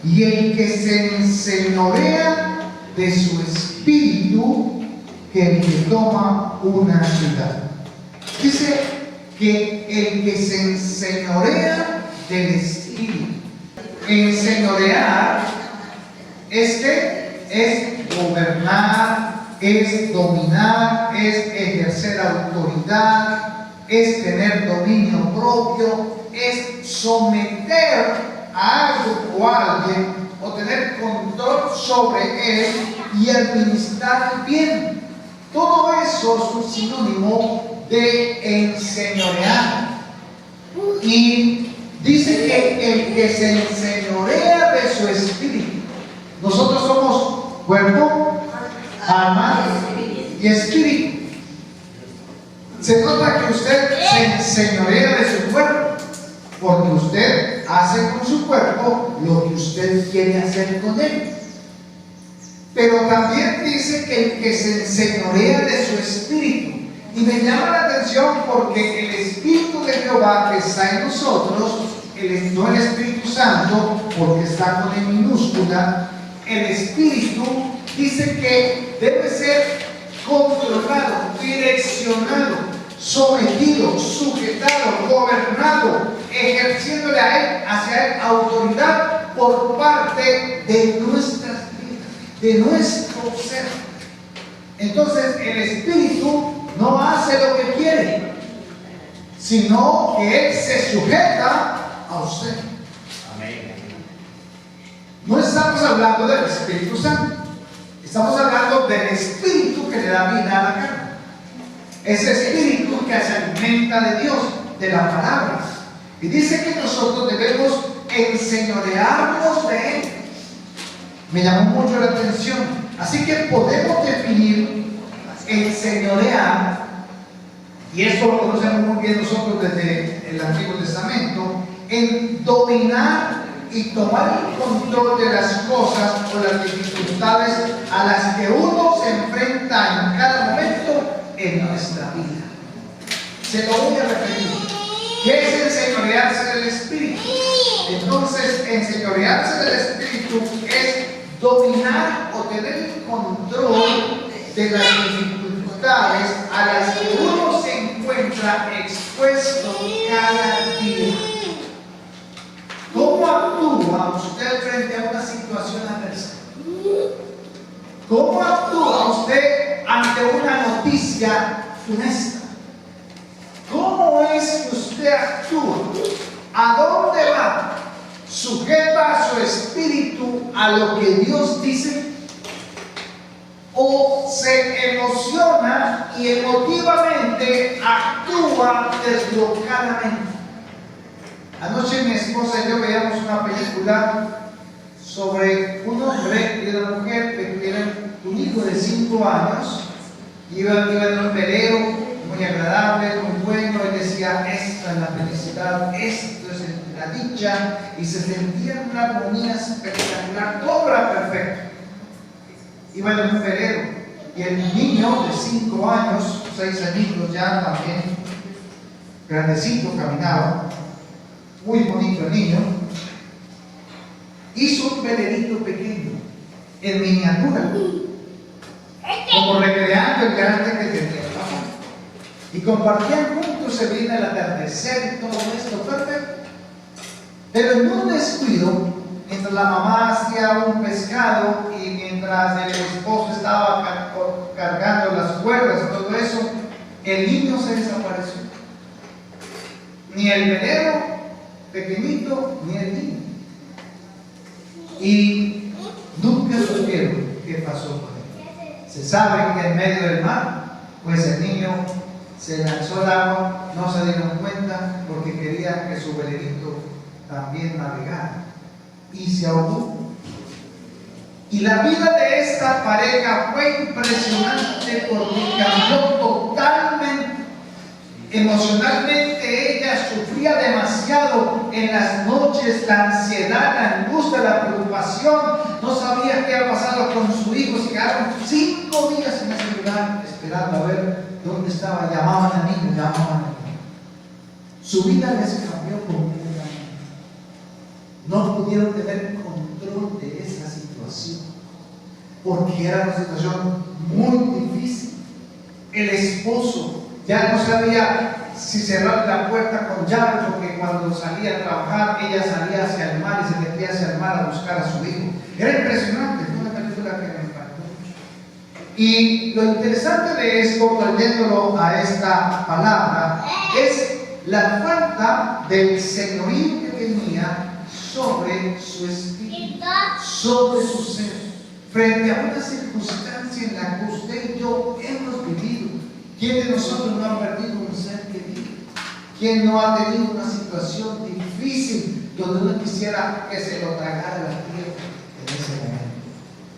y el que se enseñorea de su espíritu que el que toma una ciudad. Dice que el que se enseñorea del espíritu. Enseñorear es gobernar, es dominar, es ejercer autoridad, es tener dominio propio, es someter a algo o a alguien o tener control sobre él y administrar bien. Todo eso es un sinónimo de enseñorear. Y dice que el que se enseñorea de su espíritu. Nosotros somos cuerpo, alma y espíritu. Se nota que usted se enseñorea de su cuerpo, porque usted hace con su cuerpo lo que usted quiere hacer con él. Pero también dice que el que se enseñorea de su espíritu. Y me llama la atención porque el Espíritu de Jehová que está en nosotros, no el Espíritu Santo, porque está con E minúscula, el Espíritu dice que debe ser controlado, direccionado, sometido, sujetado, gobernado, ejerciéndole hacia él autoridad por parte de nuestras vidas, de nuestro ser. Entonces el Espíritu no hace lo que quiere, sino que él se sujeta a usted. Amén. No estamos hablando del Espíritu Santo, estamos hablando del Espíritu que le da vida a la carne. Ese Espíritu que se alimenta de Dios, de la palabra. Y dice que nosotros debemos enseñorearnos de él. Me llamó mucho la atención. Así que podemos definir enseñorear, y esto lo conocemos muy bien nosotros desde el Antiguo Testamento, en dominar y tomar el control de las cosas o las dificultades a las que uno se enfrenta en cada momento en nuestra vida. Se lo voy a repetir. ¿Qué es enseñorearse del Espíritu? Entonces, enseñorearse del Espíritu es dominar o tener el control de las dificultades a las que uno se encuentra expuesto cada día. ¿Cómo actúa usted frente a una situación adversa? ¿Cómo actúa usted ante una noticia funesta? ¿Cómo es que usted actúa? ¿A dónde va? ¿Sujeta su espíritu a lo que Dios dice? ¿O se emociona y emotivamente actúa desbocadamente? Anoche mi esposa y yo veíamos una película sobre un hombre y una mujer que tuvieron un hijo de 5 años. Iban en un velero muy agradable, muy bueno, y decía: esta es la felicidad, esto es la dicha, y se sentía en una armonía espectacular, todo era perfecto. Iban en un velero y el niño de 5 años, 6 añitos ya también, grandecito, caminaba, muy bonito el niño, hizo un velerito pequeño, en miniatura, como recreando el carácter que tenía. Y compartían juntos, se veía el atardecer y todo esto perfecto. Pero en un descuido, mientras la mamá hacía un pescado y mientras el esposo estaba cargando las cuerdas y todo eso, el niño se desapareció. Ni el velero pequeñito, ni el niño. Y nunca supieron qué pasó con él. Se sabe que en medio del mar, pues el niño se lanzó al agua, no se dieron cuenta porque quería que su velerito también navegara, y se ahogó. Y la vida de esta pareja fue impresionante porque cambió totalmente. Emocionalmente ella sufría demasiado en las noches, la ansiedad, la angustia, la preocupación, no sabía qué había pasado con su hijo. Se quedaron 5 días en ese lugar esperando a ver dónde estaba. Llamaban al niño, llamaban al niño. Su vida les cambió completamente. No pudieron tener control porque era una situación muy difícil. El esposo ya no sabía si cerrar la puerta con llave, porque cuando salía a trabajar, ella salía hacia el mar y se metía hacia el mar a buscar a su hijo. Era impresionante, fue una película que me impactó mucho. Y lo interesante de esto, trayéndolo a esta palabra, es la falta del señorío que tenía sobre su espíritu, sobre su ser, frente a una circunstancia en la que usted y yo hemos vivido. ¿Quién de nosotros no ha perdido un ser querido? ¿Quién no ha tenido una situación difícil donde uno quisiera que se lo tragara la tierra en ese momento?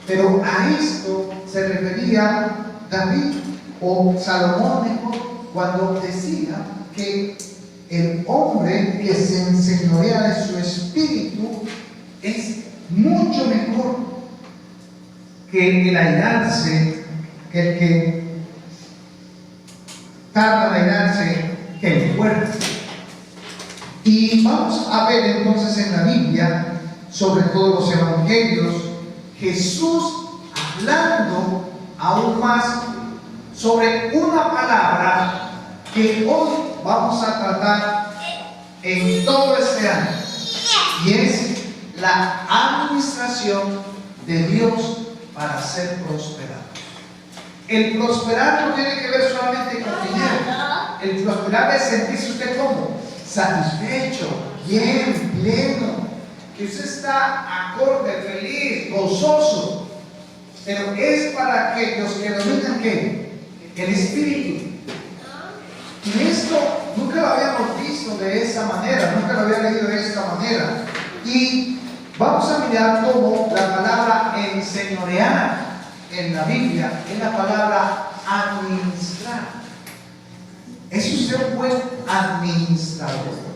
Pero a esto se refería David o Salomón mejor, cuando decía que el hombre que se enseñorea de su espíritu es mucho mejor que el airarse, que el que tarda en airarse, que el fuerte. Y vamos a ver entonces en la Biblia, sobre todo los evangelios, Jesús hablando aún más sobre una palabra que hoy vamos a tratar en todo este año, y es la administración de Dios para ser prosperado. El prosperar no tiene que ver solamente con dinero. El prosperar es sentirse usted como satisfecho, bien, pleno, que usted está acorde, feliz, gozoso. Pero es para aquellos que dominan ¿qué? El espíritu. Y esto nunca lo habíamos visto de esa manera, nunca lo había leído de esta manera. Y vamos a mirar cómo la palabra enseñorear en la Biblia es la palabra administrar. ¿Es usted un buen administrador?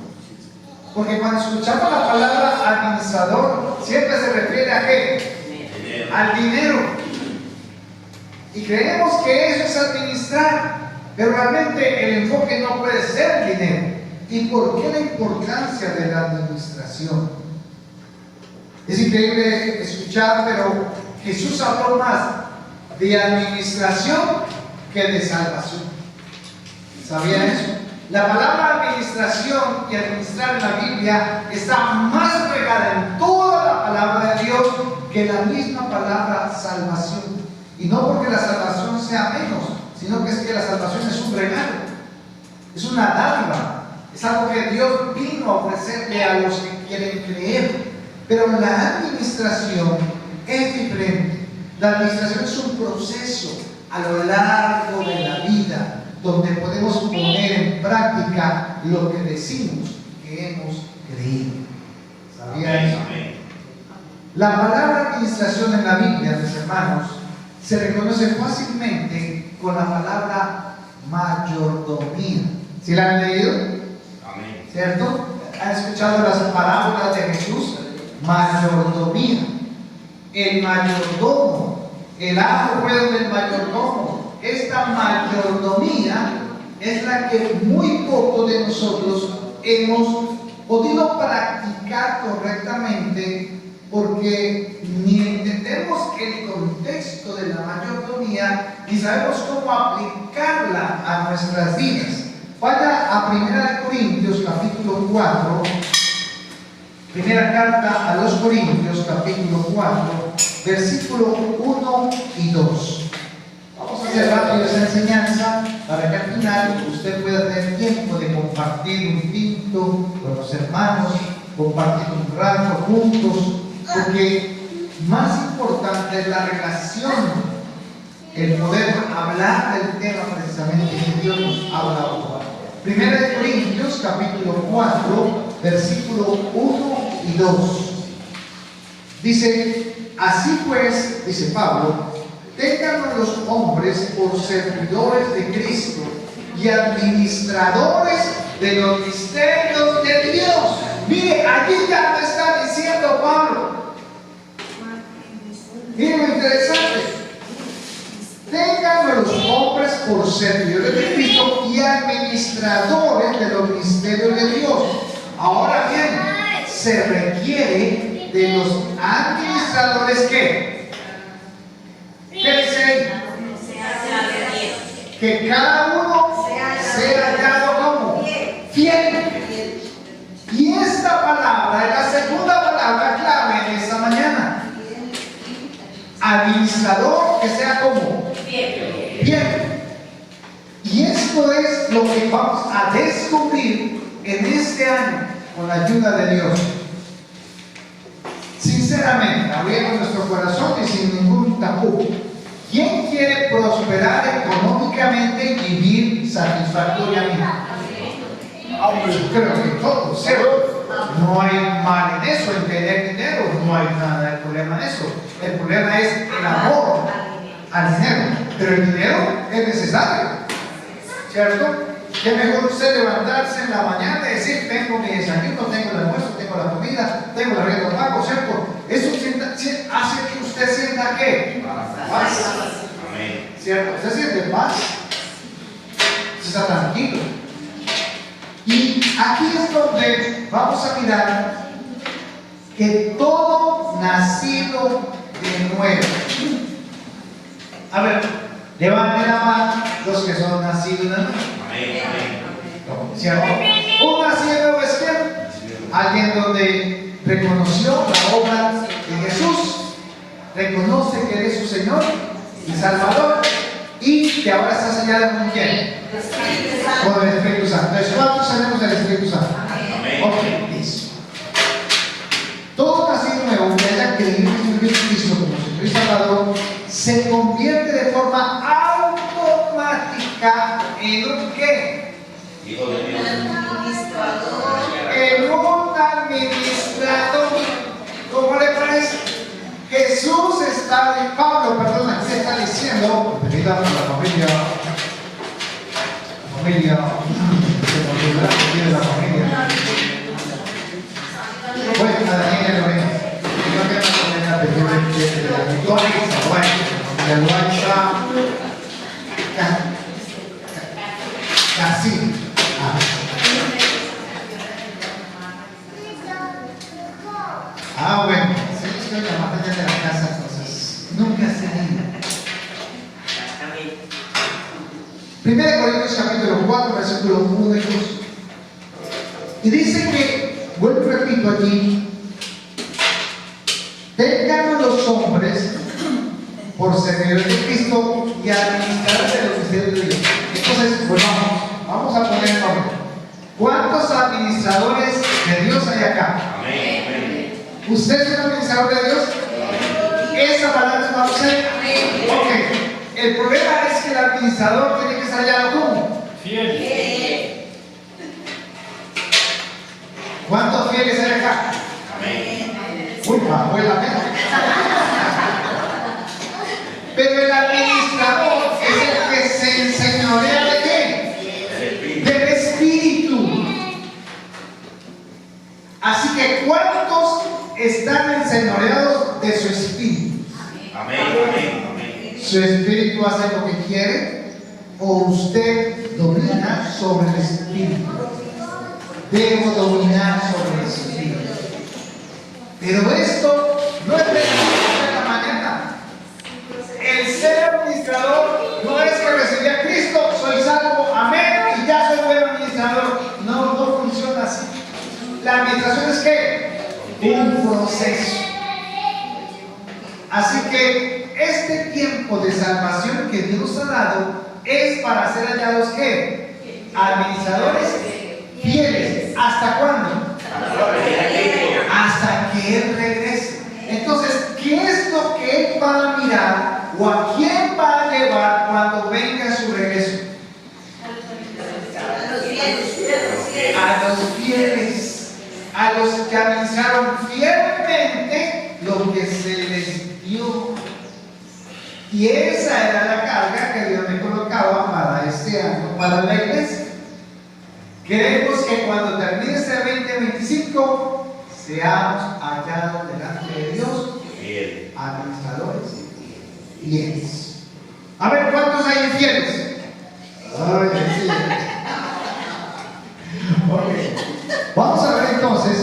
Porque cuando escuchamos la palabra administrador, siempre se refiere a ¿qué? Al dinero. Y creemos que eso es administrar. Pero realmente el enfoque no puede ser el dinero. ¿Y por qué la importancia de la administración? Es increíble escuchar, pero Jesús habló más de administración que de salvación. ¿Sabían eso? La palabra administración y administrar en la Biblia está más pegada en toda la palabra de Dios que la misma palabra salvación. Y no porque la salvación sea menos, sino que es que la salvación es un regalo, es una dádiva, es algo que Dios vino a ofrecerle a los que quieren creer. Pero la administración es diferente. La administración es un proceso a lo largo de la vida donde podemos poner en práctica lo que decimos que hemos creído. ¿Sabían eso? La palabra administración en la Biblia, mis hermanos, se reconoce fácilmente con la palabra mayordomía. ¿Sí la han leído? Amén. ¿Cierto? ¿Han escuchado las parábolas de Jesús? Mayordomía. El mayordomo. El ajo fue del mayordomo. Esta mayordomía es la que muy pocos de nosotros hemos podido practicar correctamente, porque ni entendemos el contexto de la mayordomía ni sabemos cómo aplicarla a nuestras vidas. Vaya a 1 Corintios capítulo 4, primera carta a los Corintios capítulo 4, versículo 1 y 2. Vamos a hacer rápido esa enseñanza para que al final usted pueda tener tiempo de compartir un tinto con los hermanos, compartir un rato juntos, porque más importante es la relación, el poder hablar del tema precisamente que Dios nos habla ahora. 1 Corintios capítulo 4, versículo 1 y 2. Dice: así pues, dice Pablo, téngannos los hombres por servidores de Cristo y administradores de los misterios de Dios. Mire, aquí ya me está diciendo Pablo. Mire lo interesante. Téngannos los hombres por servidores de Cristo y administradores de los misterios de Dios. Ahora bien, se requiere de los administradores que que cada uno sea hallado como fiel. Y esta palabra es la segunda palabra clave en esta mañana. Administrador que sea como fiel. Y esto es lo que vamos a descubrir en este año con la ayuda de Dios. Sinceramente, abriendo nuestro corazón y sin ningún tabú, ¿quién quiere prosperar económicamente y vivir satisfactoriamente? Yo creo que todos, ¿cierto? No hay mal en eso, en tener dinero, no hay nada de problema en eso. El problema es el amor al dinero. Pero el dinero es necesario, ¿cierto? Que mejor usted levantarse en la mañana y decir: tengo mi desayuno, tengo el almuerzo, tengo la comida, tengo la renta pago, ¿cierto? Eso hace que usted sienta ¿qué? Paz. ¿Cierto? Usted siente paz. Usted está tranquilo. Y aquí es donde vamos a mirar que todo nacido de nuevo. A ver, levanten la mano los que son nacidos de nuevo. ¿Cierto? Un nacido de nuevo es que alguien donde reconoció la obra de Jesús, reconoce que Él es su Señor y Salvador, y que ahora está sellado con quién? Con el Espíritu Santo. Entonces, ¿cuántos tenemos el Espíritu Santo? Ok, listo. Todo nacido nuevo que haya creído en Jesucristo como Señor y Salvador se convierte de forma automática en un ¿qué? Hijo de Dios. En un administrador. ¿Cómo le parece? Jesús está, Pablo, perdón, aquí está diciendo, bienvenida a la familia, la familia. Bueno, a Daniel Lorena, yo que no tengo la apellido de la victoria, de Guaysa, casi. Bueno, si estoy en la batalla de la casa, entonces nunca se diga. 1 Corintios capítulo 4, versículo 1 y 2. Y dice que, vuelvo y repito aquí, tengan a los hombres por servidores de Cristo y administradores de los misterios de Dios. Entonces, pues vamos a poner nombre. ¿Cuántos administradores de Dios hay acá? Amén. ¿Usted es un administrador de Dios? ¿Esa palabra es para usted? Ok. El problema es que el administrador tiene que estar hallado como fiel. ¿Cuántos fieles hay acá? Amén. Uy, bajó la meta. Pero el administrador es el que se enseñorea de qué? Del Espíritu. Así que ¿cuántos están enseñoreados de su Espíritu? Amén. Amén. Amén. ¿Su Espíritu hace lo que quiere o usted domina sobre el Espíritu? Debo dominar sobre el Espíritu. Pero esto no es de la mañana. El ser administrador no es que recibí a Cristo, soy salvo, amén, y ya soy buen administrador. No funciona así. La administración es ¿qué? Un proceso. Así que este tiempo de salvación que Dios ha dado es para ser hallados ¿qué? Administradores fieles. ¿Hasta cuándo? Hasta que Él regrese. Entonces, ¿qué es lo que Él va a mirar o a quién va a llevar cuando venga su regreso? A los fieles, a los que administraron fielmente lo que se les dio. Y esa era la carga que Dios me colocaba para este año, para la iglesia. Queremos que cuando termine este 2025 seamos hallados delante de Dios, administradores fieles. A ver, ¿cuántos hay infieles? Ay, sí. Okay. Vamos a ver entonces.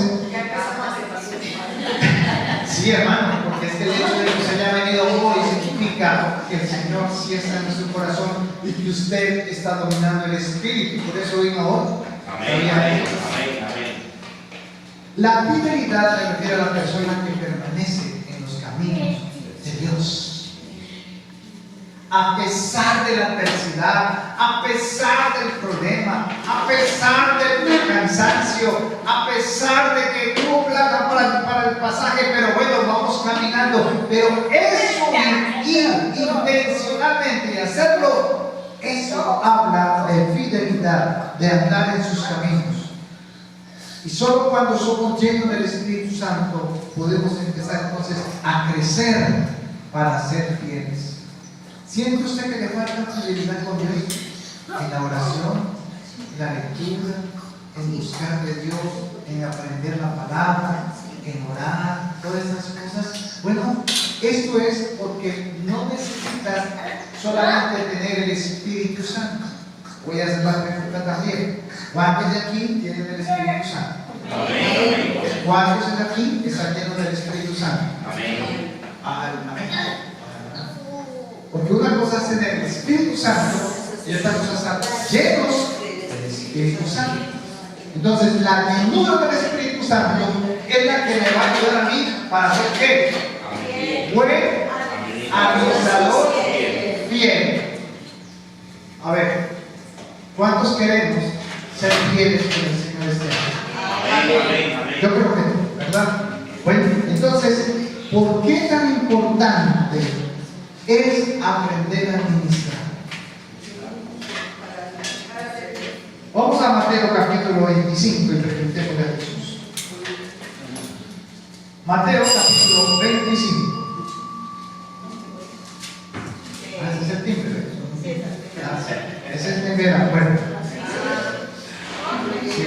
Sí, hermano, porque es que el hecho de que se haya venido hoy significa indicado que el Señor sí está en su corazón y que usted está dominando el Espíritu. Por eso vino hoy. Amén, amén, amén, amén. La fidelidad se refiere a la persona que permanece en los caminos de Dios. A pesar de la adversidad, a pesar del problema, a pesar del cansancio, a pesar de que hubo plata para el pasaje, pero bueno, vamos caminando. Pero eso, ir intencionalmente y hacerlo, eso habla de fidelidad, de andar en sus caminos. Y solo cuando somos llenos del Espíritu Santo podemos empezar entonces a crecer para ser fieles. ¿Siente usted que le falta fidelidad con Dios? En la oración, en la lectura, en buscar de Dios, en aprender la palabra, en orar, todas esas cosas. Bueno, esto es porque no necesitas solamente tener el Espíritu Santo. Voy a hacer la pregunta también. ¿Cuántos de aquí tienen el Espíritu Santo? Amén. ¿Cuántos de aquí están llenos del Espíritu Santo? Amén. Amén. Porque una cosa es tener el Espíritu Santo y otra cosa es estar llenos del Espíritu Santo. Entonces, la llenura del Espíritu Santo es la que me va a ayudar a mí para ser ¿qué? Buen administrador fiel. A ver, ¿cuántos queremos ser fieles con el Señor este año? Amén, amén, amén. Yo creo que no, ¿verdad? Bueno, entonces, ¿por qué tan importante es aprender a administrar? Vamos a Mateo capítulo 25 y preguntemos a Jesús. Mateo capítulo 25. Ese es el timbre. Ese es el timbre de la puerta. Sí.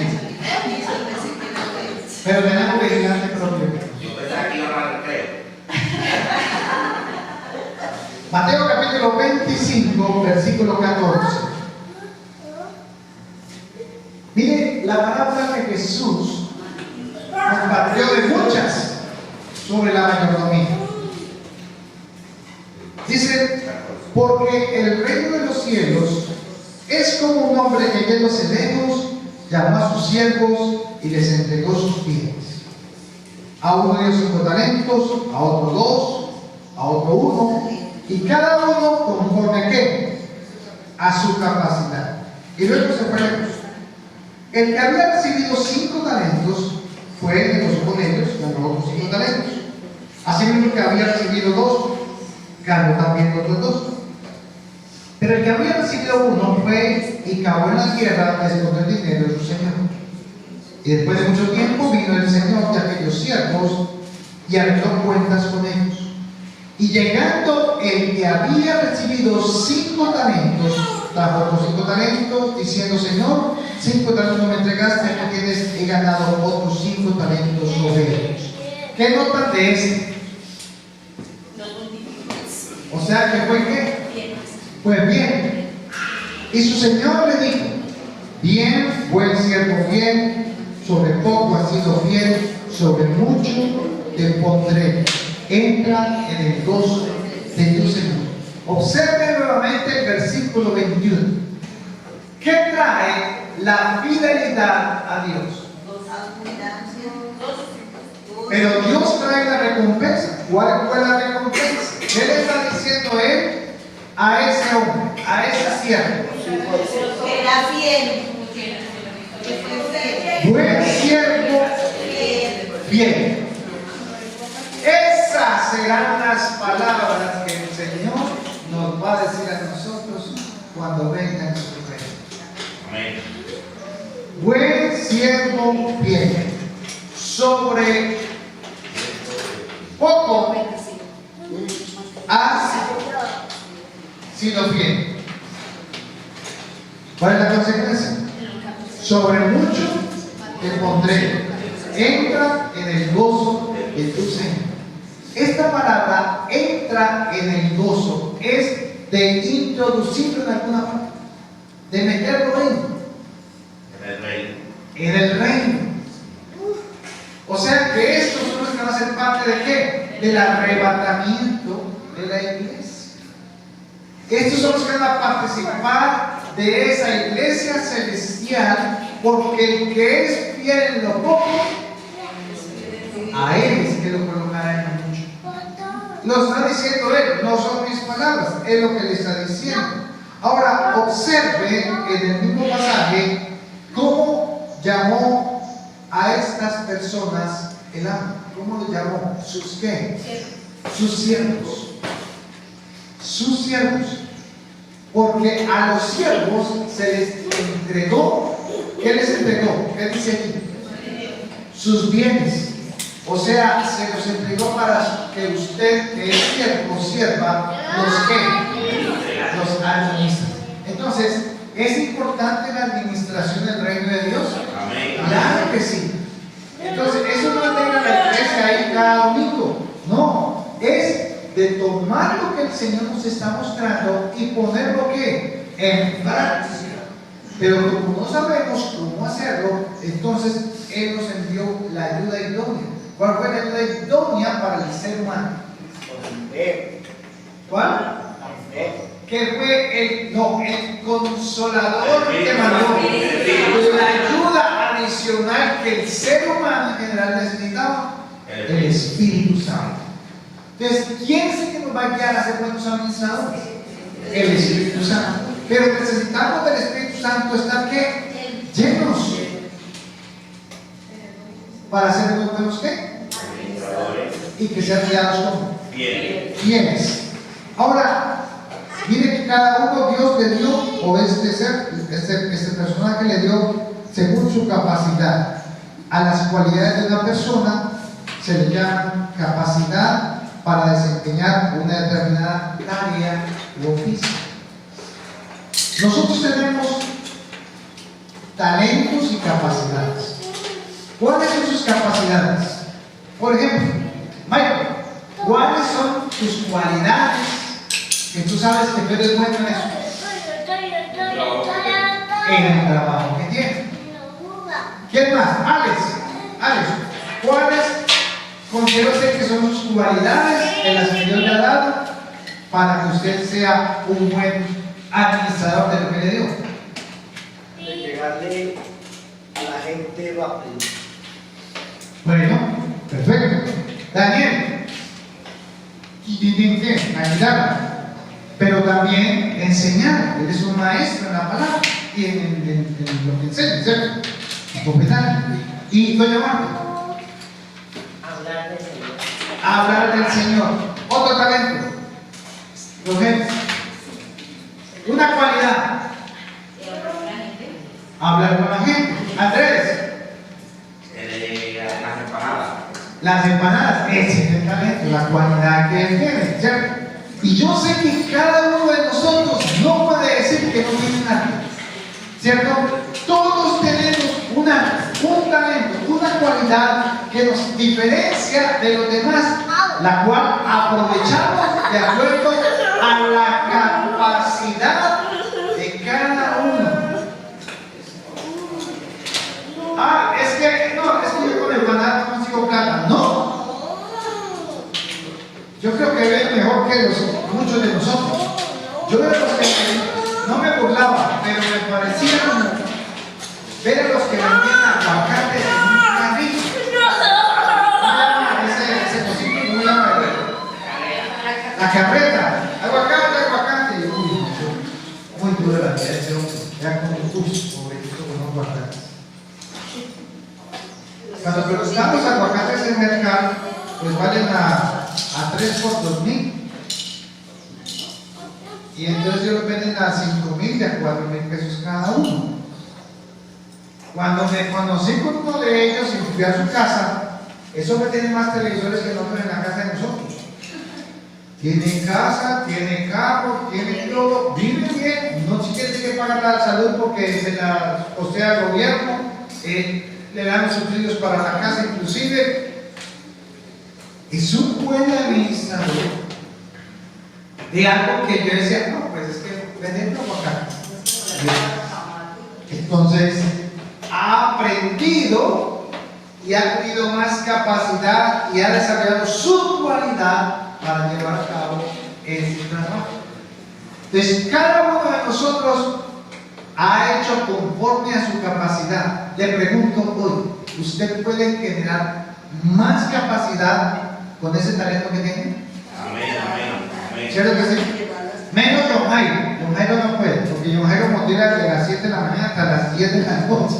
Pero tenemos vigilante propio. Yo pensaba que iba a dar recreo. Mateo capítulo 25, versículo 14. Mire la palabra que Jesús compartió de muchas sobre la mayordomía. Dice, porque el reino de los cielos es como un hombre que yéndose lejos llamó a sus siervos y les entregó sus bienes. A uno dio 5 talentos, a otro 2, a otro 1, y cada uno conforme a qué, a su capacidad. Y luego se fue lejos. El que había recibido 5 talentos fue, negociou con ellos, ganó otros 5 talentos. Asimismo, el que había recibido 2, ganó también otros 2. Pero el que había recibido 1 fue y cavó en la tierra y escondió el dinero de su señor. Y después de mucho tiempo vino el señor de aquellos siervos y arregló cuentas con ellos. Y llegando el que había recibido 5 talentos, trajo otros 5 talentos, diciendo: Señor, 5 talentos me entregaste, aquí tienes, he ganado otros 5 talentos sobre ellos. ¿Qué notan de este? O sea que fue ¿qué? Pues bien. Y su señor le dijo: bien, buen siervo fiel, sobre poco has sido fiel, sobre mucho te pondré. Entra en el gozo de tu Señor. Observe nuevamente el versículo 21. ¿Qué trae la fidelidad a Dios? Pero Dios trae la recompensa. ¿Cuál fue la recompensa? ¿Qué le está diciendo él a ese hombre, a ese siervo? Era fiel. Buen siervo fiel. Esas serán las palabras que el Señor nos va a decir a nosotros cuando venga en su reino. Amén. Buen siervo fiel, sobre poco has sido fiel. ¿Cuál es la consecuencia? Sobre mucho te pondré. Entra en el gozo de tu Señor. Esta palabra, entra en el gozo, es de introducirlo en alguna parte, de meterlo En el reino. en el reino. O sea que estos son los que van a ser parte de ¿qué? Del arrebatamiento de la iglesia. Estos son los que van a participar de esa iglesia celestial, porque el que es fiel en lo poco, a él es que lo colocará en lo mucho. Lo está diciendo él, no son mis palabras, es lo que le está diciendo. Ahora observe en el mismo pasaje cómo llamó a estas personas el amo. ¿Cómo lo llamó? ¿Sus qué? Sus siervos. Sus siervos. Porque a los siervos se les entregó. ¿Qué les entregó? ¿Qué dice aquí? Sus bienes. O sea, se los entregó para que usted, que es siervo o sierva, los que los administra. Entonces, ¿es importante la administración del reino de Dios? Amén. Claro que sí. Entonces, eso no tenga la iglesia ahí cada domingo. No, es de tomar lo que el Señor nos está mostrando y ponerlo ¿qué? En práctica. Pero como no sabemos cómo hacerlo, entonces Él nos envió la ayuda idónea. ¿Cuál fue la ayuda idónea para el ser humano? ¿Cuál? Que fue el consolador que mandó, la ayuda adicional que el ser humano en general necesitaba, el Espíritu Santo. Entonces, ¿quién es el que nos va a guiar a ser buenos administradores? El Espíritu Santo. Pero necesitamos del Espíritu Santo estar ¿qué? Llenos. Para ser buenos ¿qué? Y que sean guiados como bienes. Ahora, mire que cada uno Dios le dio, o este personaje le dio según su capacidad. A las cualidades de una persona se le llama capacidad para desempeñar una determinada tarea u oficio. Nosotros tenemos talentos y capacidades. ¿Cuáles son sus capacidades? Por ejemplo, Michael, ¿cuáles son tus cualidades que tú sabes que tú eres bueno en eso? En el trabajo que tienes. ¿Quién más? Alex, ¿cuáles considera usted que son sus cualidades en las que Dios le ha dado para que usted sea un buen administrador de lo que le dio? De llegarle a la gente rápido. Bueno, perfecto. Daniel, ayudar, pero también enseñar. Eres un maestro en la palabra y en lo que enseña, ¿cierto? Completar. Y doña Marta, Hablar del Señor. hablar del Señor. Otro talento. Rogelio, una cualidad. Hablar con la gente. Andrés, Las empanadas. las empanadas, ese es el talento, la cualidad que él tiene, ¿cierto? Y yo sé que cada uno de nosotros no puede decir que no tiene nada, ¿cierto? Todos tenemos un talento, una cualidad que nos diferencia de los demás, la cual aprovechamos de acuerdo a la capacidad de cada uno. Es que yo con empanadas no consigo plata. No. Yo creo que ven mejor que muchos de nosotros. Yo veo los que no me burlaba, pero me parecía como ver a los que vendían aguacate en un carrito. Ese cosito, ¿cómo se llama? La carreta. Aguacate. Uy, muy dura la vida de ese hombre. Era como un curso, pobrecito con un aguacate. Cuando preguntamos aguacates en el mercado, pues valen a 3 por 2,000. Y entonces ellos los venden a 5,000 y a 4,000 pesos cada uno. Cuando me conocí con uno de ellos y fui a su casa, ese hombre tiene más televisores que nosotros en la casa de nosotros. Tiene casa, tiene carro, tiene todo, vive bien, no tiene que pagar la salud porque se la costea el gobierno, le dan los subsidios para la casa inclusive. Es un buen administrador de algo que yo decía, no, pues es que vender aguacate. Entonces, ha aprendido y ha tenido más capacidad y ha desarrollado su cualidad para llevar a cabo ese trabajo. Entonces, cada uno de nosotros ha hecho conforme a su capacidad. Le pregunto hoy, ¿usted puede generar más capacidad con ese talento que tiene? Amén, amén, amén. ¿Cierto que sí? Menos John Jairo. John Jairo no puede, porque John Jairo motiva de las 7 de la mañana hasta las 10 de la noche.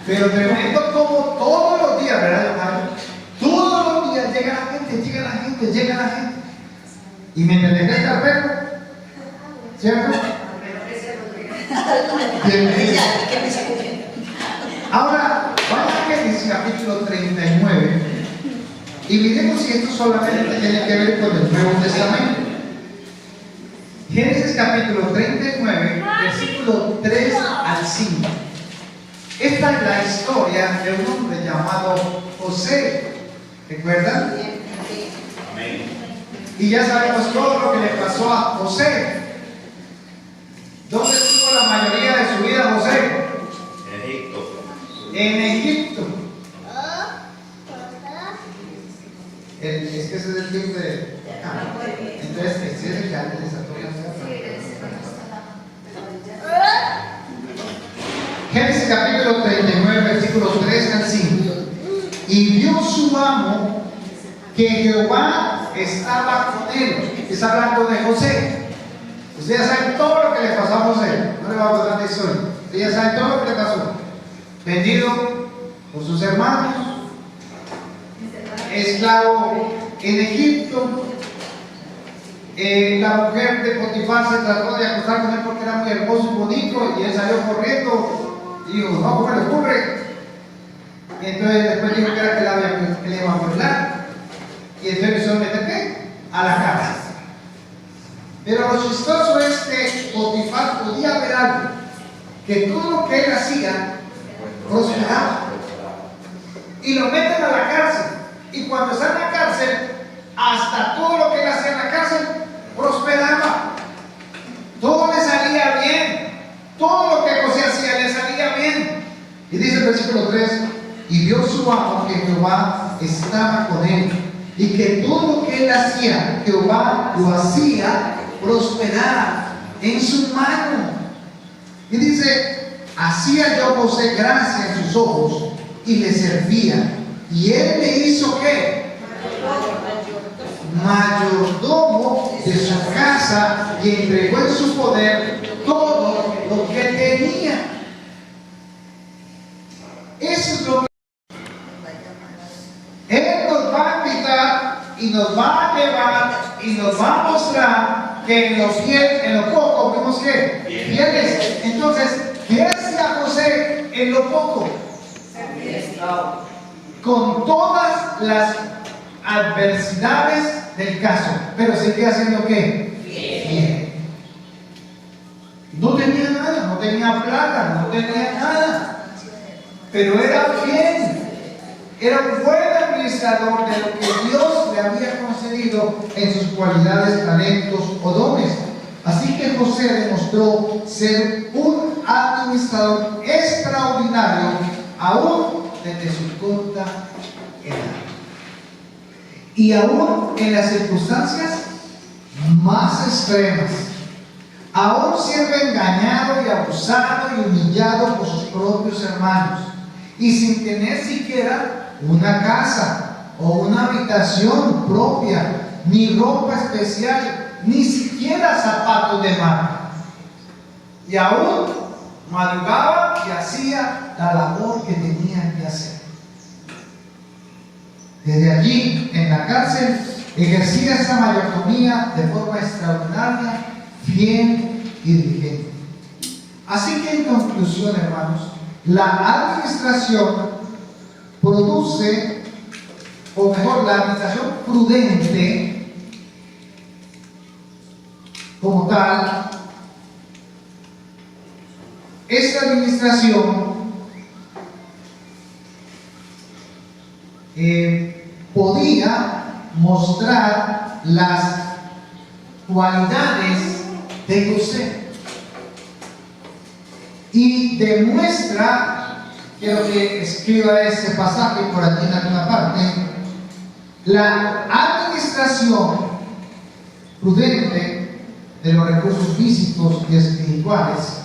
Pero tremendo como todos los días, ¿verdad, John Jairo? Todos los días llega la gente, llega la gente, llega la gente. Y mientras le crezca el perro, ¿cierto? Bienvenido. Ahora, vamos a Génesis capítulo 39 y miremos si esto solamente tiene que ver con el Nuevo Testamento. Génesis capítulo 39, versículo 3 al 5. Esta es la historia de un hombre llamado José. ¿Recuerdan? Amén. Y ya sabemos todo lo que le pasó a José. ¿Dónde estuvo la mayoría de su vida José? Egipto. En Egipto. Es que ese es el tiempo de... Entonces, ese es el que antes de Santoria. Génesis capítulo 39, versículos 3 al 5. Y vio su amo que Jehová estaba con él. Está hablando de José. Ustedes ya saben todo lo que le pasó a José. No le voy a contar la historia. Ustedes ya saben todo lo que le pasó. Vendido por sus hermanos, esclavo en Egipto. La mujer de Potifar se trató de acostar con él porque era muy hermoso y bonito, y él salió corriendo y dijo: no, ¿cómo le ocurre? Y entonces después dijo que era que le iba a violar, y entonces le hizo meter ¿qué? A la cárcel. Pero lo chistoso es que Potifar podía ver algo, que todo lo que él hacía prosperaba, y lo meten a la cárcel, y cuando está en la cárcel, hasta todo lo que él hacía en la cárcel prosperaba, todo le salía bien, todo lo que José hacía le salía bien. Y dice el versículo 3: y vio su amo que Jehová estaba con él, y que todo lo que él hacía, Jehová lo hacía prosperar en su mano. Y dice: hacía yo José gracia en sus ojos, y le servía, y él me hizo ¿qué? Mayordomo de su casa, y entregó en su poder todo lo que tenía. Eso es lo que Él nos va a invitar y nos va a llevar y nos va a mostrar que en lo poco fuimos ¿qué? Fieles. Entonces, ¿qué hacía José en lo poco? Con todas las adversidades del caso, pero seguía haciendo ¿qué? Fiel. No tenía nada, no tenía plata, no tenía nada, pero era fiel. Era un buen administrador de lo que Dios le había concedido en sus cualidades, talentos o dones. Así que José demostró ser un administrador extraordinario, aún desde su corta edad. Y aún en las circunstancias más extremas, aún siendo engañado y abusado y humillado por sus propios hermanos, y sin tener siquiera una casa o una habitación propia, ni ropa especial, ni siquiera zapatos de marca. Y aún madrugaba y hacía la labor que tenía que hacer. Desde allí, en la cárcel, ejercía esa mayordomía de forma extraordinaria, fiel y diligente. Así que, en conclusión, hermanos, la administración produce, o mejor, la administración prudente como tal, esta administración podía mostrar las cualidades de José y demuestra. Quiero que escriba este pasaje por aquí en alguna parte. La administración prudente de los recursos físicos y espirituales,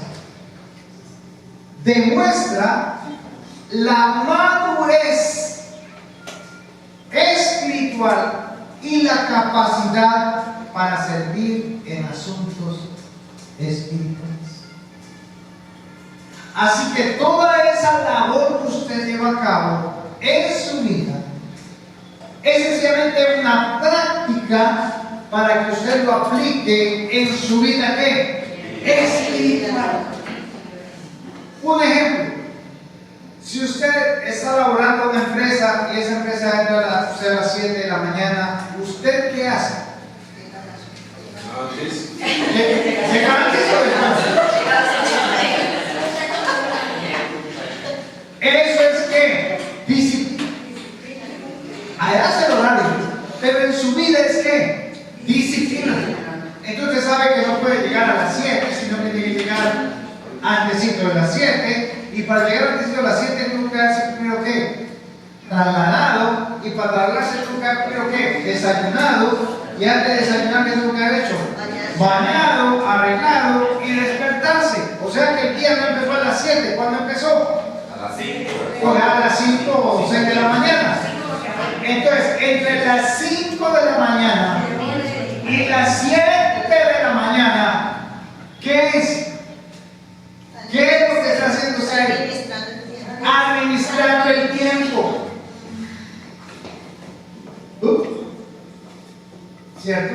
demuestra la madurez espiritual y la capacidad para servir en asuntos espirituales. Así que toda esa labor que usted lleva a cabo en su vida es sencillamente una práctica para que usted lo aplique en su vida ¿qué? Espiritual. Un ejemplo: si usted está laborando en una empresa y esa empresa entra a las 7 de la mañana, ¿usted qué hace? ¿Llega antes o después? Eso es que disciplina. Allá hace el horario, pero en su vida es que disciplina. Entonces sabe que no puede llegar a las 7, sino que tiene que llegar antes de las 7. Y para llegar antes de las 7 tuvo que hacer primero ¿qué? Trasladado. Y para trasladarse tuvo que haber primero ¿qué? Desayunado. Y antes de desayunar, ¿qué tuvo que haber hecho? Bañado, arreglado y despertarse. O sea que el día no empezó a las 7. ¿Cuándo empezó? A las 5. O a las 5 o 6 de la mañana. Entonces, entre las 5 de la mañana y las 7 de la mañana, ¿qué es? ¿Qué es lo que está haciendo usted? Administrando el tiempo. ¿Cierto?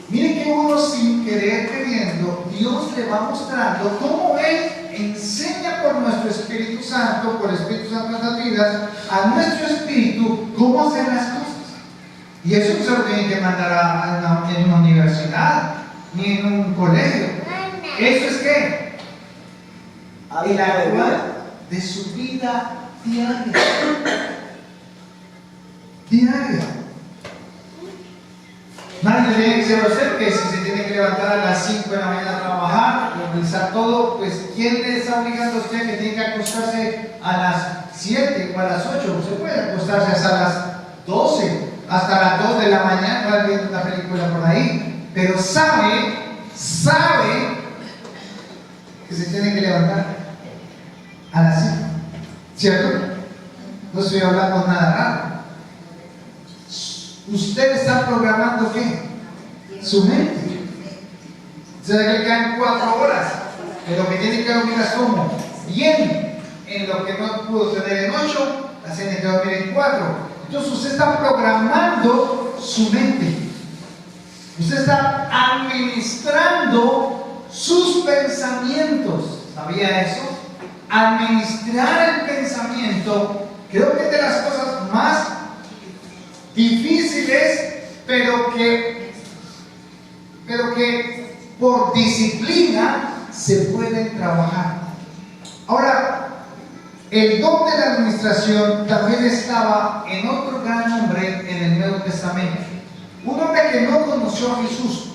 Miren que uno, sin querer queriendo, Dios le va mostrando cómo Él enseña por nuestro Espíritu Santo, por el Espíritu Santo en nuestras vidas, a nuestro espíritu cómo hacer las cosas. Y eso no se lo tienen que mandar en una universidad ni en un colegio. Eso es que el actuar de su vida diaria. Diaria. Nadie le tiene que decir a usted que si se tiene que levantar a las 5 de la mañana a trabajar, organizar todo, pues ¿quién le está obligando a usted que tiene que acostarse a las 7 o a las 8? Usted puede acostarse hasta las 12, hasta las 2 de la mañana, para ver una película por ahí, pero sabe que se tiene que levantar a las 5, ¿cierto? No estoy hablando nada raro. Usted está programando ¿qué? Su mente. Se le quedan 4 horas, pero que tiene que dormir como bien. En lo que no pudo tener en 8, la tiene que dormir en 4. Entonces usted está programando su mente. Usted está administrando sus pensamientos. ¿Sabía eso? Administrar el pensamiento, creo que es de las cosas más difíciles, pero que por disciplina se pueden trabajar. Ahora, el don de la administración también estaba en otro gran hombre en el Nuevo Testamento, un hombre que no conoció a Jesús,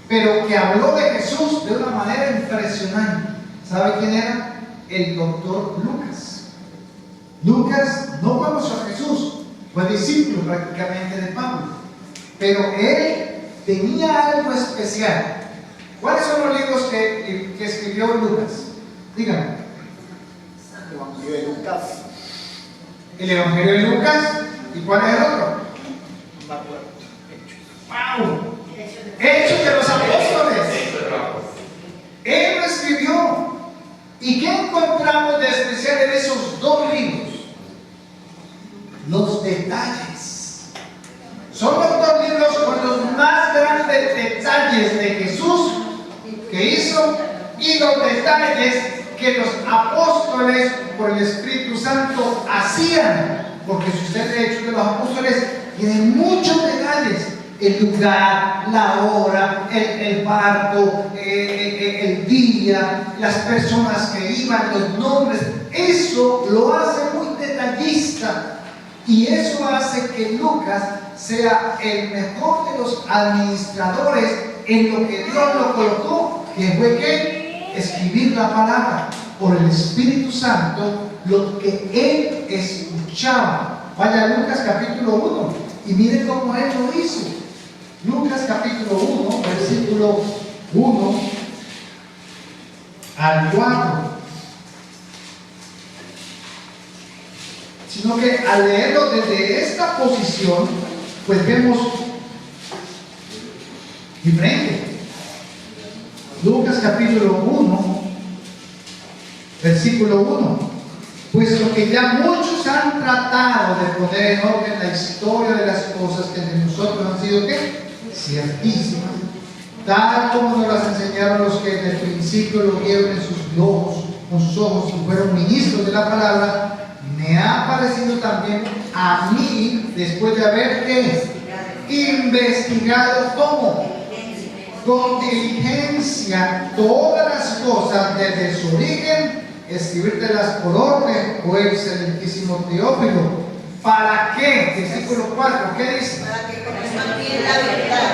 pero que habló de Jesús de una manera impresionante. ¿Sabe quién era? El doctor Lucas. Lucas no conoció a Jesús, fue discípulo prácticamente de Pablo, pero él tenía algo especial. ¿Cuáles son los libros que escribió Lucas? Díganme. El Evangelio de Lucas. El Evangelio de Lucas. ¿Y cuál es el otro? No me acuerdo. ¡Wow! Hechos de los Apóstoles. Él lo escribió. ¿Y qué encontramos de especial en esos 2 libros? Los detalles. Son los 2 libros con los más grandes detalles de Jesús que hizo y los detalles que los apóstoles por el Espíritu Santo hacían. Porque si usted lee Hechos de los Apóstoles, tiene muchos detalles: el lugar, la hora, el parto, el día, las personas que iban, los nombres. Eso lo hace muy detallista. Y eso hace que Lucas sea el mejor de los administradores en lo que Dios lo colocó, que fue que escribir la palabra por el Espíritu Santo, lo que él escuchaba. Vaya a Lucas capítulo 1 y miren cómo él lo hizo. Lucas capítulo 1, versículo 1 al 4. Sino que al leerlo desde esta posición, pues vemos diferente. Lucas capítulo 1, versículo 1. Puesto que ya muchos han tratado de poner en orden la historia de las cosas que de nosotros han sido ¿qué? Ciertísimas, tal como nos las enseñaron los que desde el principio lo vieron en con sus ojos y fueron ministros de la palabra, me ha parecido también a mí, después de haber ¿qué? Investigado ¿cómo? Con diligencia todas las cosas desde su origen, escribírtelas por orden, oh excelentísimo Teófilo. ¿Para qué? Versículo 4, ¿qué dice? Para que conozcan la verdad.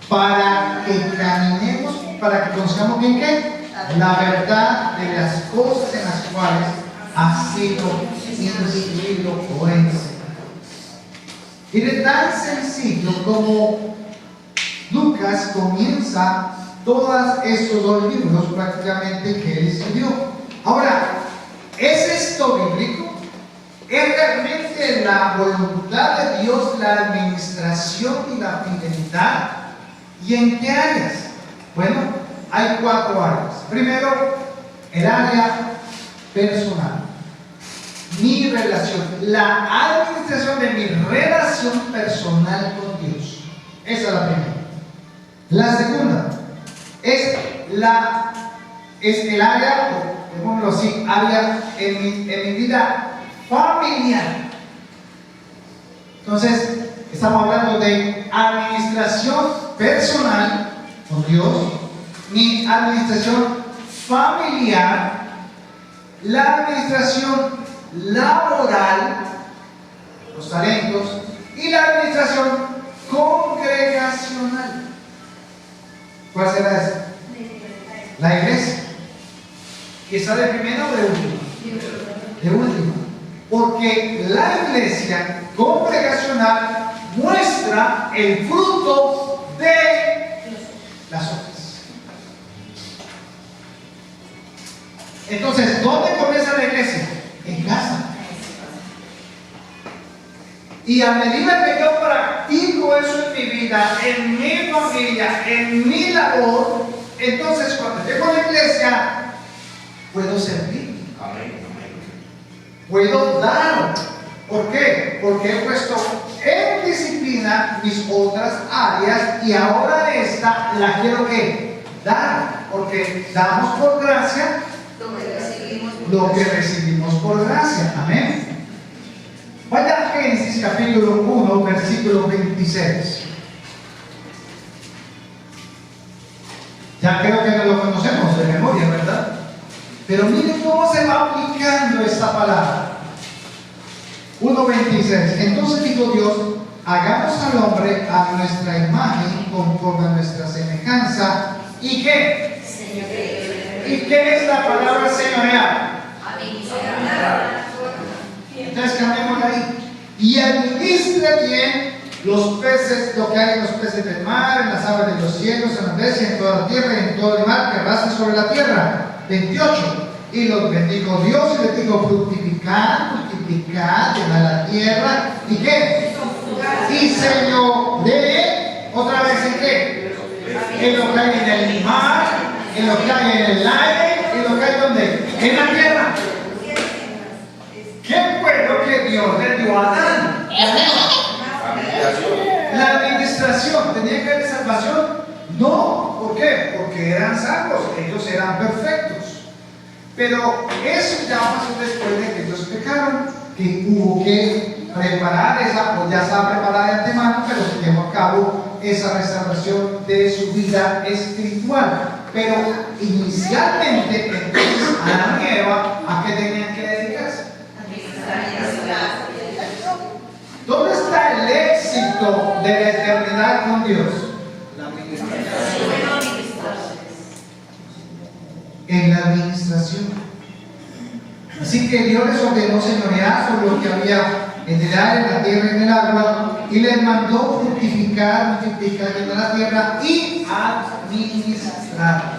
Para que caminemos, para que conozcamos bien qué? La verdad de las cosas en las cuales ha sido instruido o enseñado. Mire, tan sencillo como Lucas comienza todos estos dos libros prácticamente que él escribió. Ahora, ¿es esto bíblico? ¿Es realmente la voluntad de Dios la administración y la fidelidad? ¿Y en qué áreas? Bueno, hay 4 áreas. Primero, el área personal. Mi relación, la administración de mi relación personal con Dios. Esa es la primera. La segunda es el área, digámoslo así, área en mi vida familiar. Entonces, estamos hablando de administración personal con Dios, mi administración familiar, la administración laboral, los talentos, y la administración congregacional. ¿Cuál será esa? La iglesia. ¿Y está de primera o de última? De última. Porque la iglesia congregacional muestra el fruto de las obras. Entonces, ¿dónde comienza la iglesia? En casa. Y a medida que yo practico eso en mi vida, en mi familia, en mi labor, entonces cuando llego a la iglesia, puedo servir. Puedo dar. ¿Por qué? Porque he puesto en disciplina mis otras áreas y ahora esta la quiero que dar. Porque damos por gracia lo que recibimos por gracia. Amén. Vaya a Génesis capítulo 1, versículo 26. Ya creo que no lo conocemos de memoria, ¿verdad? Pero miren cómo se va aplicando esta palabra. 1:26. Entonces dijo Dios: hagamos al hombre a nuestra imagen, conforme a nuestra semejanza. ¿Y qué? ¿Y qué es la palabra señorear? Entonces cambiemos ahí. Y administre bien los peces, lo que hay en los peces del mar, en las aves de los cielos, en las bestias, en toda la tierra y en todo el mar que raza sobre la tierra. 28. Y los bendijo Dios y les dijo: fructificad, multiplicad, llenad la tierra. ¿Y qué? Y señoree, otra vez en qué? En lo que hay en el mar, en lo que hay en el aire, en lo que hay donde? En la tierra. ¿Qué fue lo que Dios le dio a Adán? La administración. ¿Tenía que haber salvación? No. ¿Por qué? Porque eran salvos, ellos eran perfectos. Pero eso ya pasó después de que ellos pecaron, que hubo que preparar esa, pues ya estaba preparada de antemano, pero se llevó a cabo esa restauración de su vida espiritual. Pero inicialmente, entonces, Adán y Eva, ¿a qué tenían que dedicarse? ¿Dónde está el éxito de la eternidad con Dios? La administración. En la administración. Así que Dios les ordenó señorear sobre lo que había en el aire, en la tierra y en el agua, y les mandó fructificar, multiplicar en la tierra y administrar.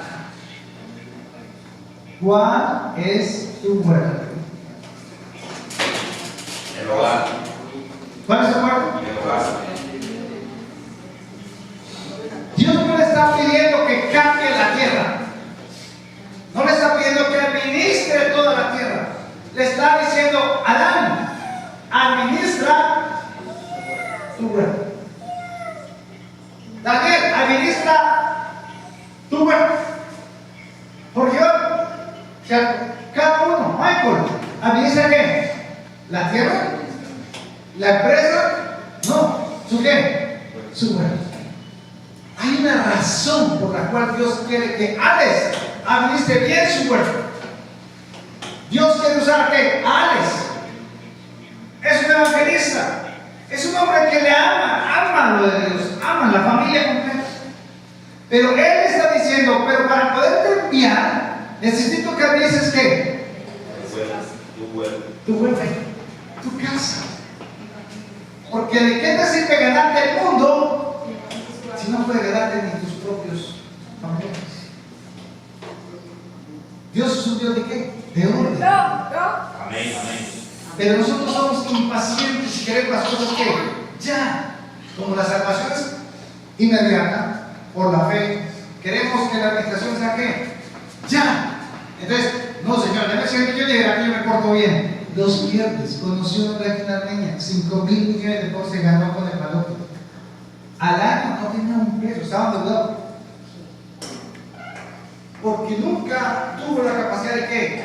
¿Cuál es tu huerto? El hogar. ¿Cuál es tu huerto? El hogar. Dios no le está pidiendo que cambie la tierra. No le está pidiendo que administre toda la tierra. Le está diciendo, Adán, administra tu huerto. Daniel, administra tu huerto. Porque cada uno, Michael, ¿administra qué? ¿La tierra? ¿La empresa? No. ¿Su qué? Su huerto. Hay una razón por la cual Dios quiere que Alex administre bien su huerto. Dios quiere usar que Alex es un evangelista, es un hombre que le ama lo de Dios, ama la familia completa. Pero él está diciendo, pero para poder cambiar, necesito que administres ¿qué? Tu huerto. Tu huerto, tu casa. Porque ¿de qué te sirve ganarte el mundo si no puedes ganarte ni tus propios familiares? Dios es un Dios de qué? De orden. Amén, amén. Pero nosotros somos impacientes y queremos las cosas que ya, como la salvación es inmediata, por la fe, queremos que la administración sea que ya. Entonces, no señor, dame 100 millones y aquí yo me porto bien. Los viernes conocí a una reina armenia, 5.000 millones de pesos se ganó con el valor. Al año no tenía un peso, estaba endeudado. Porque nunca tuvo la capacidad de ¿qué?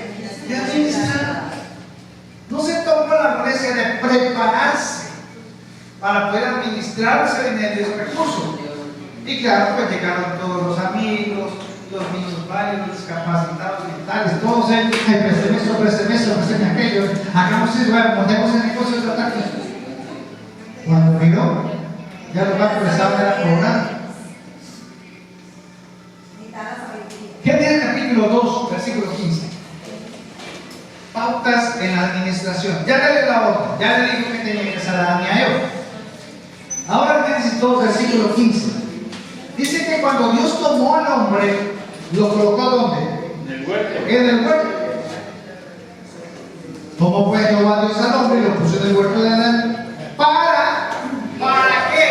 De administrar. No se tomó la molestia de prepararse para poder administrar ese dinero y ese recurso. Y claro, pues llegaron todos los amigos, los niños varios, discapacitados mentales, todos ellos, présteme esto, présteme aquello, hagamos eso, montemos el negocio de tratar. Cuando miró, ya los bancos estaban cobrando. Génesis capítulo 2, versículo 15. Pautas en la administración. Ya le dio la orden, ya le dijo que tenía que ser a Adán y a Eva. Ahora Génesis 2, versículo 15. Dice que cuando Dios tomó al hombre, lo colocó ¿dónde? En el huerto. En el huerto. Tomó pues Jehová Dios al hombre y lo puso en el huerto de Adán. ¿Para qué?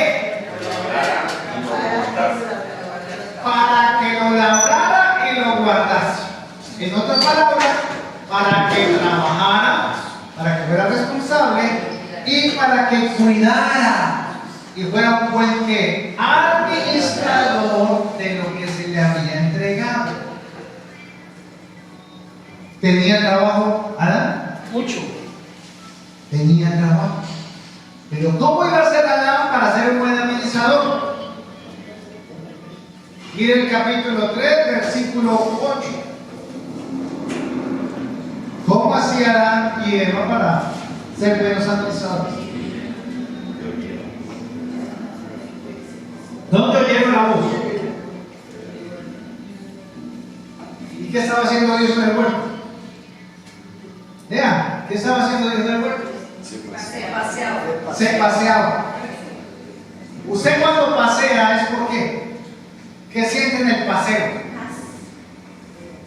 Para que lo labrara y lo guardase. En otras palabras, para que trabajara, para que fuera responsable y para que cuidara y fuera un buen que administrador de lo que se le había entregado. ¿Tenía trabajo Adán? Mucho. Tenía trabajo. Pero ¿cómo iba a ser Adán para ser un buen administrador? Mire el capítulo 3, versículo 8. ¿Cómo hacía Adán y Eva para ser buenos administradores? ¿Dónde oyeron la voz? ¿Y qué estaba haciendo Dios en el huerto? Vean, ¿qué estaba haciendo Dios en el huerto? Se paseaba. Usted cuando pasea es por qué? ¿Qué siente en el paseo?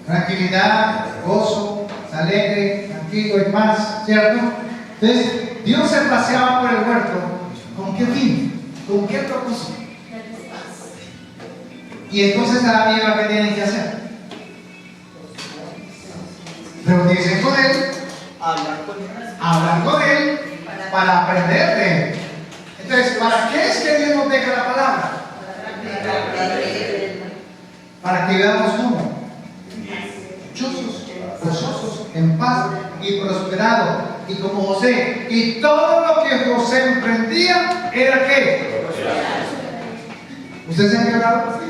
Tranquilidad, gozo, alegre, tranquilo y paz, ¿cierto? Entonces, Dios se paseaba por el huerto. ¿Con qué fin? ¿Con qué propósito? Y entonces Adán y Eva, ¿qué tienen que hacer? Reunirse con él, hablar con él para aprender de él. Entonces, ¿para qué es que Dios nos deja la palabra? Para que vivamos como dichosos, gozosos, en paz y prosperados, y como José. Y todo lo que José emprendía era ¿qué? ¿Usted se ha quebrado?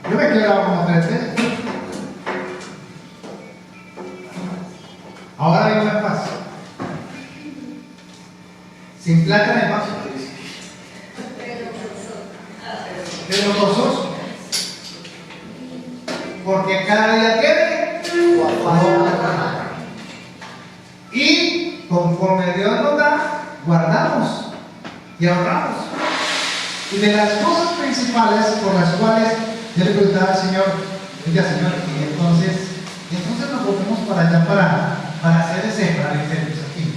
Yo me he quebrado como 3 veces. Ahora vivo en paz. Sin plata de paz. Pero gozoso. Porque cada día tiene. conforme Dios nos da, guardamos y ahorramos. Y de las cosas principales por las cuales yo le preguntaba al Señor, oiga Señor, y entonces nos volvemos para allá para hacer ese, para meternos aquí.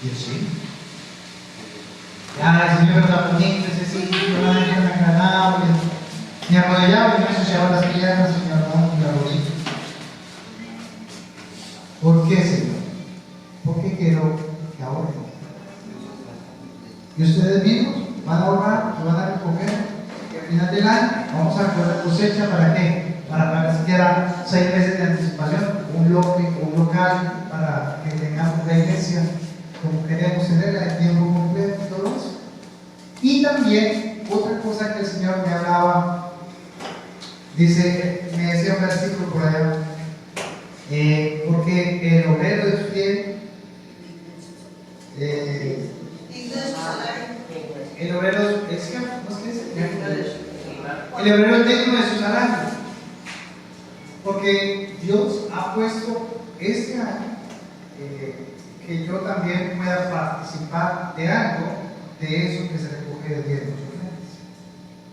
Y yo sí. Ya, el Señor está bonito, ese sitio, tan agradable. Me arrodillaba y me asociaba las piernas y me arrodillaba y la rodilla. ¿Por qué, Señor? Porque quiero que ahorren. Y ustedes mismos van a ahorrar, lo van a recoger. Y al final del año vamos a recoger cosecha. ¿Para qué? Para pagar siquiera 6 meses de anticipación, un local para que tengamos la iglesia como queremos tenerla de tiempo completo y todo eso. Y también otra cosa que el Señor me hablaba, dice, me decía un versículo por allá, porque el obrero es fiel, el obrero es el obrero es digno de su salario, porque Dios ha puesto este año que yo también pueda participar de algo de eso que se recoge de diezmos y ofrendas.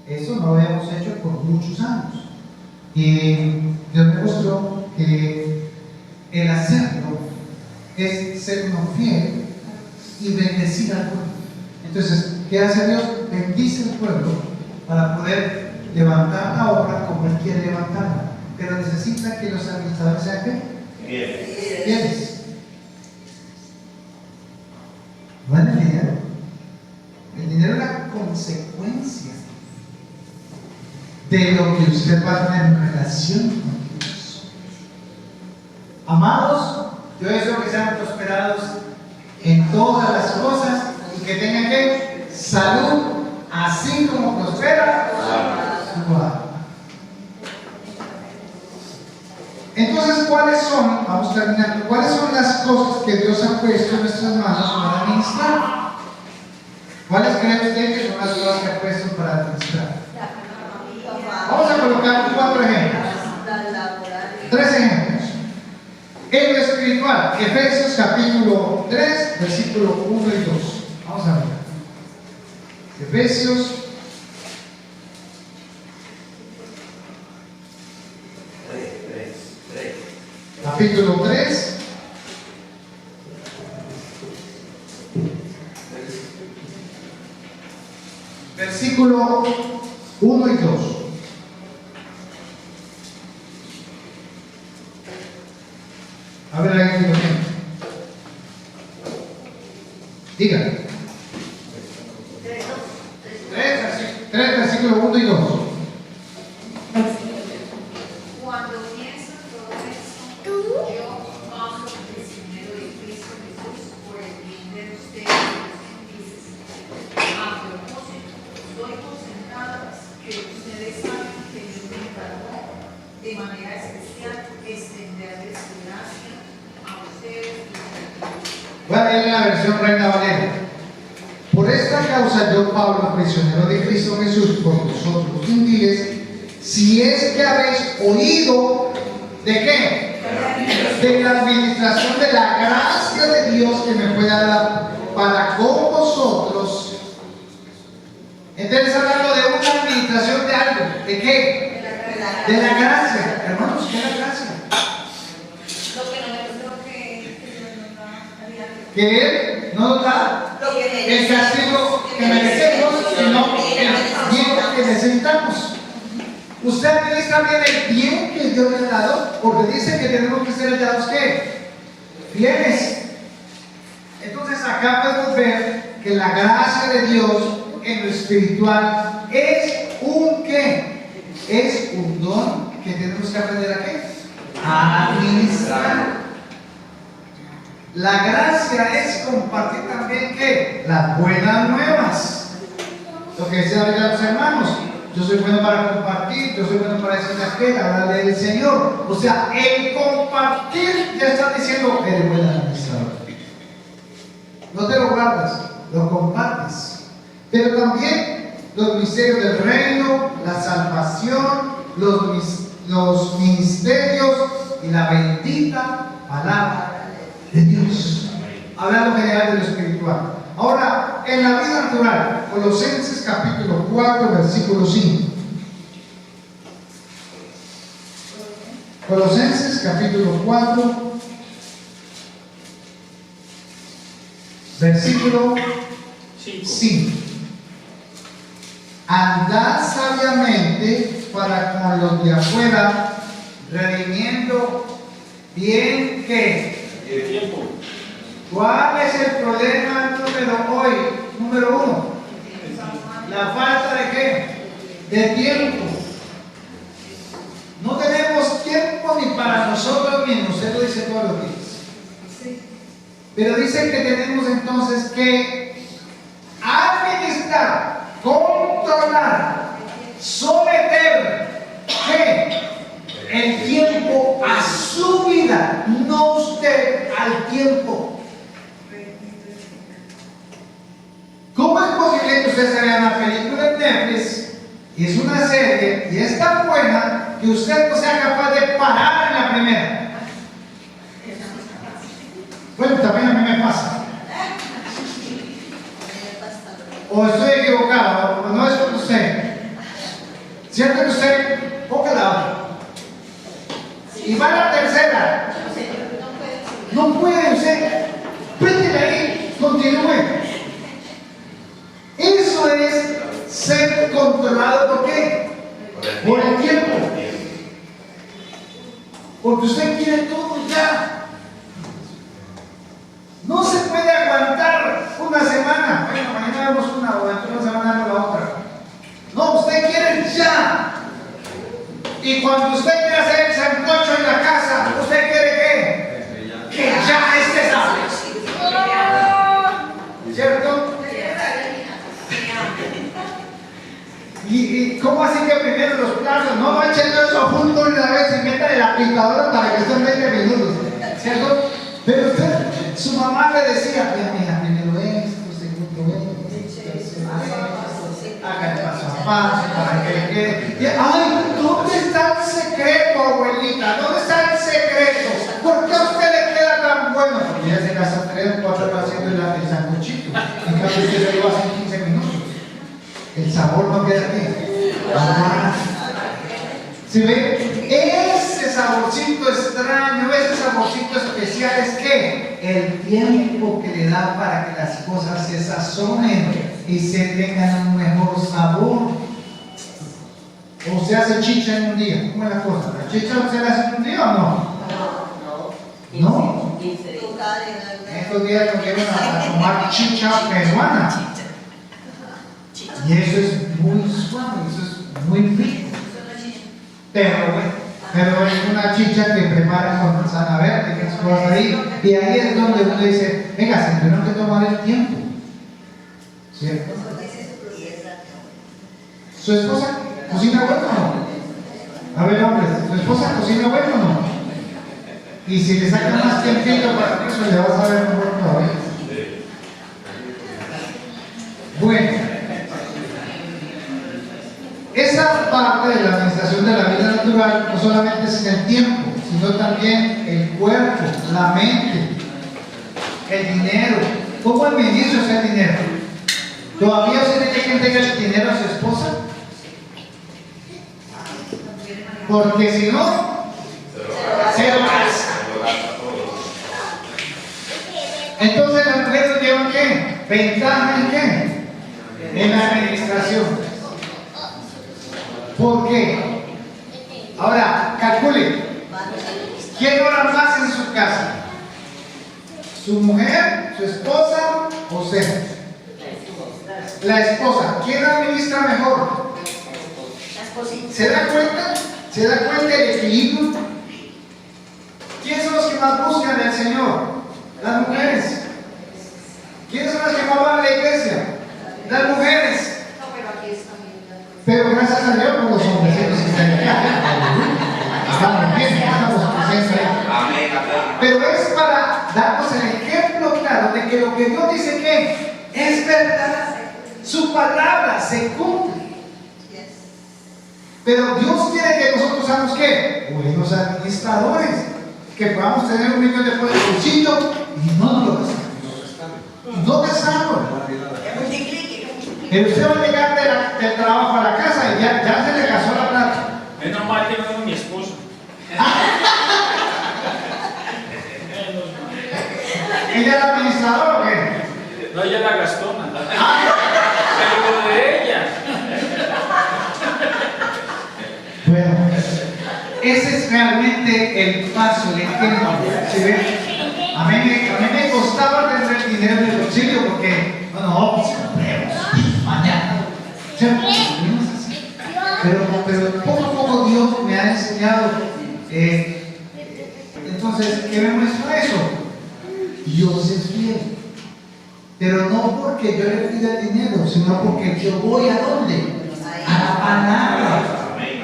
Eso no lo habíamos hecho por muchos años, y Dios me mostró que el hacerlo es ser uno fiel y bendecir al pueblo. Entonces, ¿qué hace Dios? Bendice al pueblo para poder levantar la obra como Él quiere levantarla, pero necesita que los administradores sean ¿qué? Fieles. No es el dinero. El dinero es la consecuencia de lo que usted va a tener en relación con Dios. Amados, yo deseo que sean prosperados en todas las cosas y que tengan ¿qué? Salud, así como prospera su alma. Entonces, ¿cuáles son? Vamos terminando. ¿Cuáles son las cosas que Dios ha puesto en nuestras manos para administrar? ¿Cuáles cree usted que son las cosas que ha puesto para administrar? Vamos a colocar 4 ejemplos. 3 ejemplos. En lo espiritual, Efesios capítulo 3, versículo 1 y 2. Vamos a ver. Efesios capítulo 3, versículo 1 y 2. A ver, ahí lo tiene. Dígame. 3, versículo 1 y 2. Cuando pienso en todo esto, yo amo el prisionero de Cristo Jesús por el bien de ustedes y los gentiles. A propósito, estoy concentrada que ustedes saben que Dios me encargó de manera especial extenderles su gracia a ustedes y a los gentiles. Voy a leer la versión Reina Valera. Por esta causa yo, Pablo, prisionero de Cristo Jesús, por vosotros los gentiles, si es que habéis oído, ¿de qué? De la administración de la gracia de Dios que me fue dada para con vosotros. Entonces hablando de una administración de algo. ¿De qué? De la gracia. Hermanos, ¿qué es la gracia? Que Él no nos da el castigo que merecemos, sino el bien que necesitamos. Usted administra bien el bien que Dios le ha dado, porque dice que tenemos que ser hallados ¿qué? Fieles. Entonces acá podemos ver que la gracia de Dios en lo espiritual es un ¿qué? Es un don que tenemos que aprender a ¿qué? A administrar. La gracia es compartir también ¿qué? Las buenas nuevas. Lo que decía ahorita los hermanos, yo soy bueno para compartir, yo soy bueno para decir aquel, hablarle del Señor. O sea, el compartir ya está diciendo, eres buen administrador. No te lo guardas, lo compartes. Pero también los misterios del reino, la salvación, los ministerios y la bendita palabra de Dios. hablando general de lo espiritual. Ahora, en la vida natural, Colosenses capítulo 4, versículo 5. Colosenses capítulo 4, versículo 5. Andad sabiamente para con los de afuera, redimiendo bien que. El tiempo. ¿Cuál es el problema número uno? La falta de qué? De tiempo. No tenemos tiempo ni para nosotros mismos, usted lo dice todos los días. Pero dice que tenemos entonces que administrar, controlar, someter ¿qué? El tiempo a su vida, no usted al tiempo. ¿Cómo es posible que usted se vea una película en Netflix y es una serie y es tan buena que usted no sea capaz de parar en la primera? Bueno, también a mí me pasa. O estoy equivocado, o no es con usted. ¿Cierto que usted ponga la otra? Y va a la tercera. No puede usted. Préndele ahí, continúe. Eso es ser controlado. ¿Por qué? Por el tiempo. Porque usted quiere todo ya. No se puede aguantar una semana. Bueno, mañana vemos una o dentro de una semana vemos la otra. No, usted quiere ya. Y cuando usted quiere hacer el sancocho en la casa, ¿usted quiere qué? Que ya esté estable. ¿Cierto? ¿Y cómo así que primero los platos? No echen todo eso junto una vez y métale la picadora para que estén 20 minutos. ¿Cierto? Pero usted, su mamá le decía, mira, primero esto, segundo esto, haga el paso a paso para que le quede. Y, ay, ¿dónde está el secreto, abuelita? ¿Dónde está el secreto? ¿Por qué a usted le queda tan bueno? Porque ella se gasta 3 o 4 horas haciendo el sancochito. En cambio, usted se lo hace en 15 minutos. El sabor no queda aquí. ¿Sí ve? Ese saborcito extraño, ese saborcito especial es que el tiempo que le da para que las cosas se sazonen y se tengan un mejor sabor. O se hace chicha en un día. ¿Cómo es la cosa? ¿La chicha se la hace en un día o no? No. Estos días nos llevan a tomar chicha peruana. Y eso es muy suave, eso es muy rico. Pero es una chicha que preparan con manzana verde, que es cosas ahí. Y ahí es donde uno dice, venga, se tenemos que tomar el tiempo. ¿Cierto? ¿Su esposa cocina bueno o no? A ver, hombres, ¿su esposa cocina bueno o no? Y si le sacan más tiempito para eso, le vas a ver mejor todavía. Bueno. Esa parte de la administración de la vida natural no solamente es el tiempo, sino también el cuerpo, la mente, el dinero. ¿Cómo administra usted el dinero? ¿Todavía usted tiene que entregar el dinero a su esposa? Porque si no, se lo gasta. Entonces las mujeres llevan ¿qué? Ventaja en qué? En la administración. ¿Por qué? Ahora, calcule. ¿Quién ora más en su casa? ¿Su mujer, su esposa o usted? La esposa. ¿Quién administra mejor? ¿Se da cuenta? ¿Se da cuenta del equilibrio? ¿Quiénes son los que más buscan al Señor? Las mujeres. ¿Quiénes son las que más van a la iglesia? Las mujeres. Pero gracias a Dios por los hombres que están acá. Estamos bien, estamos presentes ahí. Pero es para darnos el ejemplo claro de que lo que Dios dice que es verdad. Su palabra se cumple. Pero Dios quiere que nosotros seamos ¿qué? Buenos administradores. Que podamos tener $1 millón de bolsillo y no lo gastamos. No gastarlo. Que multiplique. Pero usted va a llegar del trabajo a la casa y ya se le gastó la plata. Menos mal que no es mi esposa. ¿Ella es la administradora o qué? No, ella la gastona. Pero de ella. Bueno, ese es realmente el paso, el ejemplo. ¿Sí ven? A mí me costaba tener el dinero en el bolsillo porque, bueno, pues compremos mañana. ¿Cierto? Pero poco a poco Dios me ha enseñado. Entonces, ¿qué me muestra eso? Dios es fiel. Pero no porque yo le pida el dinero, sino porque yo voy a dónde? A la palabra.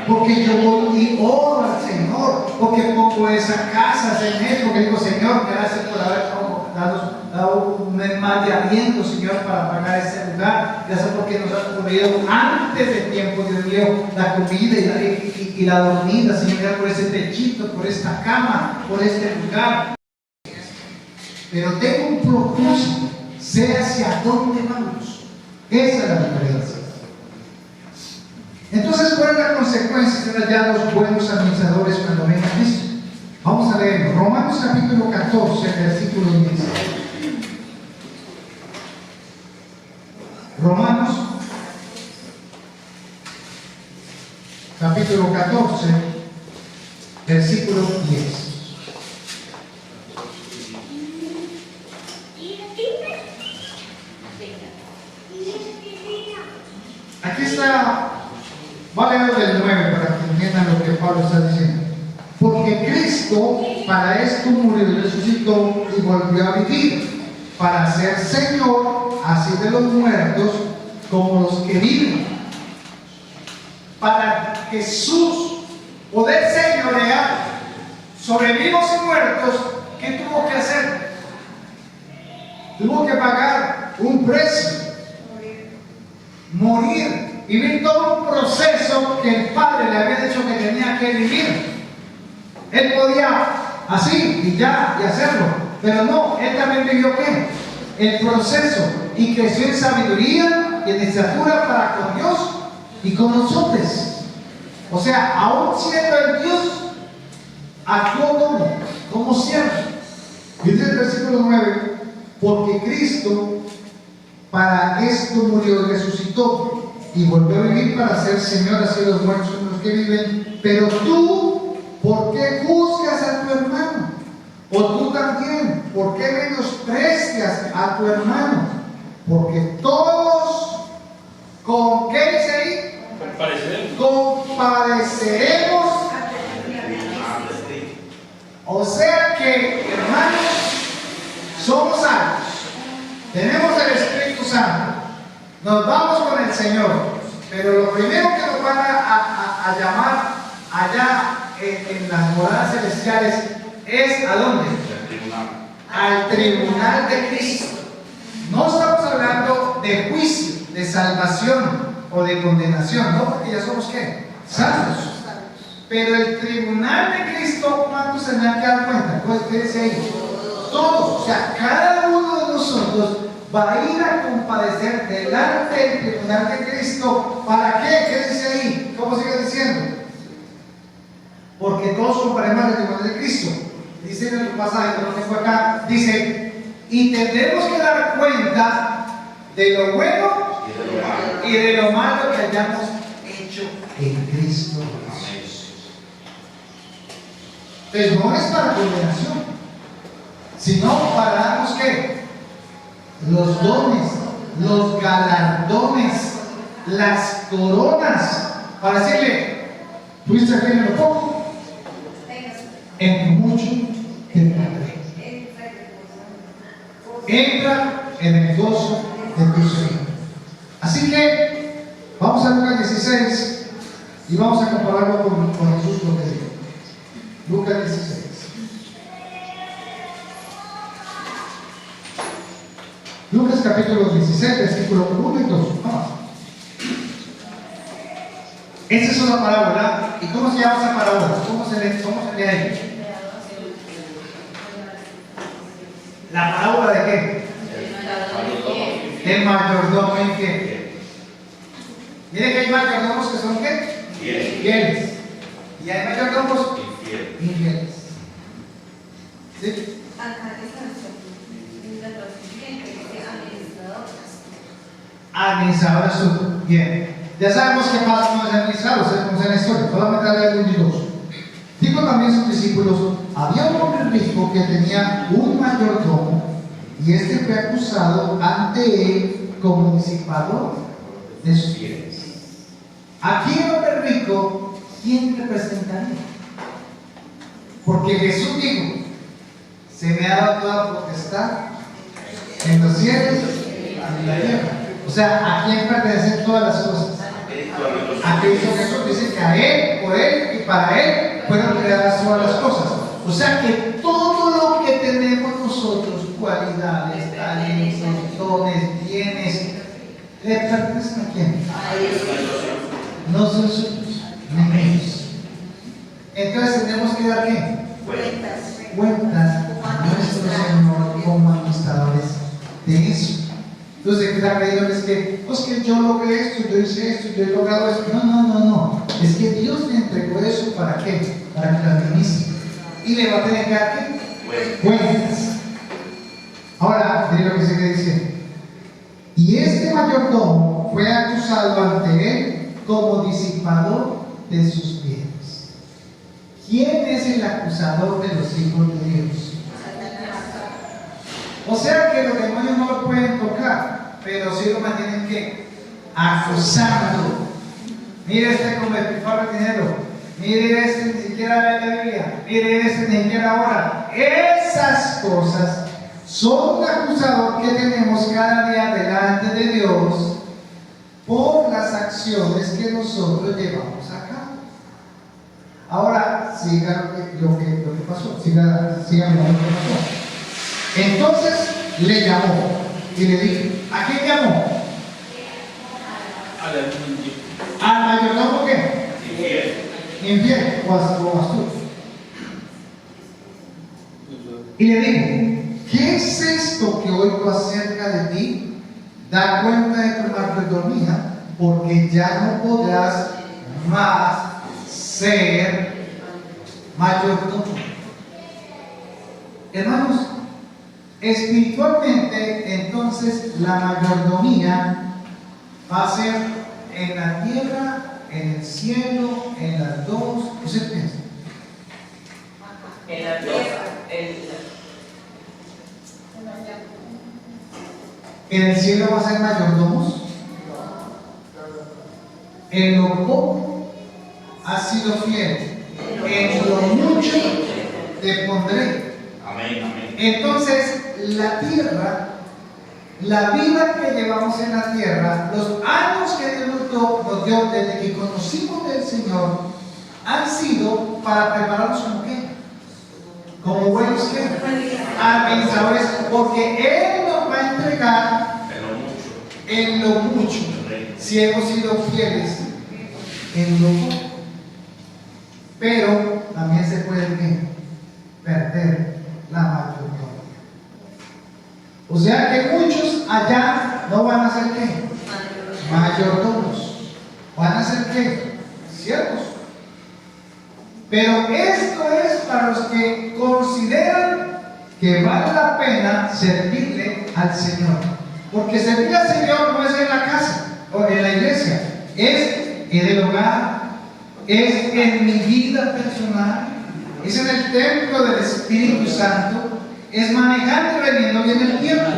Porque yo voy y oro al Señor, porque pongo esa casa en eso, porque digo, Señor, gracias por haber dado un mes más de aliento, Señor, para pagar ese lugar. Gracias porque nos has proveído antes de tiempo, Dios mío, la comida y la dormida, Señor, gracias por ese techito, por esta cama, por este lugar. Pero tengo un propósito, sé hacia dónde vamos. Esa es la diferencia. Entonces, ¿cuál es la consecuencia de hallar los buenos administradores cuando venga Cristo? Vamos a leer Romanos capítulo 14, versículo 10. Romanos capítulo 14, versículo 10. Aquí está. Voy a leer del 9 para que entiendan lo que Pablo está diciendo. Porque Cristo para esto murió y resucitó y volvió a vivir, para ser Señor así de los muertos como los que viven. Para Jesús poder señorear sobre vivos y muertos, ¿qué tuvo que hacer? Tuvo que pagar un precio, morir. Vivir todo un proceso que el Padre le había dicho que tenía que vivir. Él podía así y ya y hacerlo, pero no, él también vivió ¿qué? El proceso y creció en sabiduría y en estatura para con Dios y con nosotros. O sea, aún siendo el Dios, actuó como siervo. Dice el versículo 9: porque Cristo para esto murió y resucitó y volvió a vivir para ser Señor así los muertos como los que viven. Pero tú, ¿por qué juzgas a tu hermano? O tú también, ¿por qué menosprecias a tu hermano? Porque todos, ¿con qué dice ahí? Compadeceremos. O sea que, hermanos, somos salvos, tenemos el Espíritu Santo, nos vamos con el Señor, pero lo primero que nos van a llamar allá en las moradas celestiales es ¿a dónde? Al tribunal de Cristo. No estamos hablando de juicio, de salvación o de condenación, no, porque ya somos ¿qué? Salvos. Pero el tribunal de Cristo, ¿cuántos se me han dado cuenta? Pues, ¿qué dice ahí? Todos, o sea, cada uno de nosotros va a ir a compadecer delante del tribunal de Cristo. ¿Para qué? ¿Qué dice ahí? ¿Cómo sigue diciendo? Porque todos comparemos al tribunal de Cristo. Dice en el pasaje que no tengo acá, dice, y tendremos que dar cuenta de lo bueno y de lo malo que hayamos hecho en Cristo Jesús. Entonces no es para condenación, sino para darnos ¿qué? Los dones, los galardones, las coronas, para decirle, fuiste fiel en lo poco, en mucho te pondré. Entra en el gozo de tu Señor. Así que vamos a Lucas 16 y vamos a compararlo con Jesús lo que dijo. Lucas 16. Lucas capítulo 16, versículo 1 y 2. Vamos. Esa es una parábola. ¿Y cómo se llama esa parábola? ¿Cómo se lee ahí? ¿La parábola de qué? El mayordomo infiel. Mire que hay mayordomos que son ¿qué? Fieles. Y hay mayordomos infieles. ¿Sí? Administradores son bien. Ya sabemos qué pasa con los administradores, ustedes conocen la historia, solamente darle algún discurso. Dijo también sus discípulos, había un hombre rico que tenía un mayordomo y este fue acusado ante él como disipador de sus bienes. Aquí el hombre rico, ¿quién representaría? Porque Jesús dijo, se me ha dado toda potestad en los cielos y en la tierra. O sea, ¿a quién pertenecen todas las cosas? A Cristo Jesús. Dice que a Él, por Él y para Él fueron creadas todas las cosas. O sea que todo lo que tenemos nosotros, cualidades, talentos, dones, bienes, ¿le pertenecen a quién? No son suyos, ni ellos. Entonces tenemos que dar ¿qué? Cuentas a nuestro Señor como administradores de eso. Entonces, ¿qué creído? Es que, pues que yo logré esto, yo hice esto, yo he logrado esto. No. Es que Dios me entregó eso ¿para qué? Para que lo administre. Y le va a tener que dar ¿qué? Cuentas. Ahora, miren lo que se dice. Y este mayordomo fue acusado ante él como disipador de sus bienes. ¿Quién es el acusador de los hijos de Dios? O sea que los demonios no lo pueden tocar, pero sí lo mantienen ¿qué? Acusando. Mire este como el pifarro de dinero. Mire este ni siquiera lee la Biblia. Mire este ni siquiera ora. Esas cosas son un acusador que tenemos cada día delante de Dios por las acciones que nosotros llevamos a cabo. Ahora, siga lo que pasó. Sigan lo que pasó. Entonces le llamó y le dijo, ¿a quién llamó? ¿Al mayordomo qué? Infiel o astuto. Y le dijo, ¿qué es esto que oigo acerca de ti? Da cuenta de tu mayordomía, porque ya no podrás más ser mayordomo. Hermanos, espiritualmente, entonces, la mayordomía va a ser en la tierra, en el cielo, en las dos. ¿Usted piensa? En la tierra, ¿En el cielo va a ser mayordomos? En lo poco has sido fiel, en lo mucho te pondré. Amén. Entonces, la tierra, la vida que llevamos en la tierra, los años que Dios nos dio desde que conocimos del Señor, han sido para prepararnos como qué? Como buenos ¿qué? Administradores, porque Él nos va a entregar en lo mucho, si hemos sido fieles en lo poco. Pero también se puede ¿qué? Perder la mayordomía. O sea que muchos allá no van a ser ¿qué? Mayordomos. Van a ser ¿qué? Siervos. Pero esto es para los que consideran que vale la pena servirle al Señor. Porque servir al Señor no es en la casa o en la iglesia, es en el hogar, es en mi vida personal, es en el templo del Espíritu Santo, es manejando y vendiendo bien el tiempo.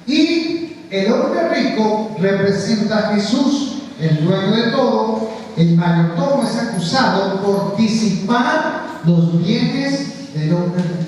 Y el hombre rico representa a Jesús, el dueño de todo. El mayordomo es acusado por disipar los bienes del hombre rico.